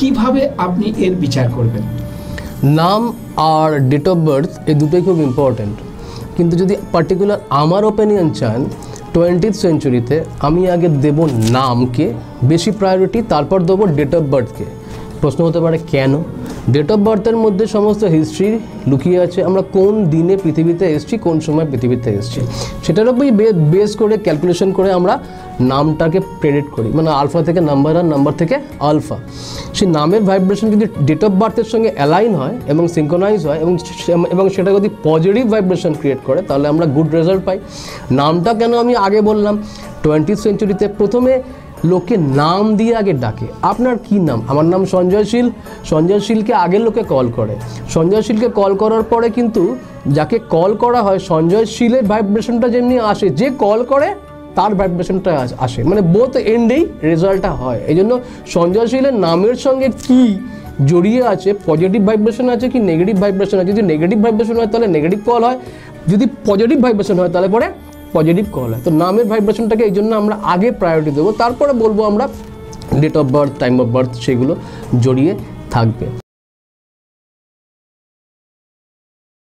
কিভাবে আপনি এর বিচার করবেন? নাম আর ডেট অফ বার্থ এই দুটোই খুব ইম্পর্ট্যান্ট, কিন্তু যদি পার্টিকুলার আমার ওপিনিয়ন চান 20th সেঞ্চুরিতে আমি আগে দেব নামকে বেশি প্রায়োরিটি, তারপর দেবো ডেট অফ বার্থকে। প্রশ্ন হতে পারে কেন? ডেট অফ বার্থের মধ্যে সমস্ত হিস্ট্রি লুকিয়ে আছে, আমরা কোন দিনে পৃথিবীতে এসেছি, কোন সময় পৃথিবীতে এসেছি, সেটার উপরই বেস করে ক্যালকুলেশন করে আমরা নামটাকে প্রেডিক্ট করি, মানে আলফা থেকে নাম্বার আর নাম্বার থেকে আলফা। সেই নামের ভাইব্রেশন যদি ডেট অফ বার্থের সঙ্গে অ্যালাইন হয় এবং সিঙ্ক্রোনাইজ হয় এবং সেটা যদি পজিটিভ ভাইব্রেশন ক্রিয়েট করে, তাহলে আমরা গুড রেজাল্ট পাই। নামটা কেন আমি আগে বললাম, 20th সেঞ্চুরিতে প্রথমে লোকে নাম দিয়ে আগে ডাকে। আপনার কি নাম? আমার নাম সঞ্জয় শীল। সঞ্জয় শীলকে আগে লোকে কল করে। সঞ্জয় শীলকে কল করার পরে কিন্তু যাকে কল করা হয় সঞ্জয় শীলের ভাইব্রেশনটা যেমনি আসে, যে কল করে তার ভাইব্রেশনটা আসে, মানে বোথ এন্ডেই রেজাল্টটা হয়। এই জন্য সঞ্জয় শীলের নামের সঙ্গে কি জড়িয়ে আছে, পজিটিভ ভাইব্রেশন আছে কি নেগেটিভ ভাইব্রেশন আছে। যদি নেগেটিভ ভাইব্রেশন হয় তাহলে নেগেটিভ কল হয়, যদি পজিটিভ ভাইব্রেশন হয় তাহলে পরে পজিটিভ কল হয়। তো নামের ভাইব্রেশনটাকে এই জন্য আমরা আগে প্রায়োরিটি দেবো, তারপরে বলবো আমরা date of birth, time of birth, সেগুলো জড়িয়ে থাকবে।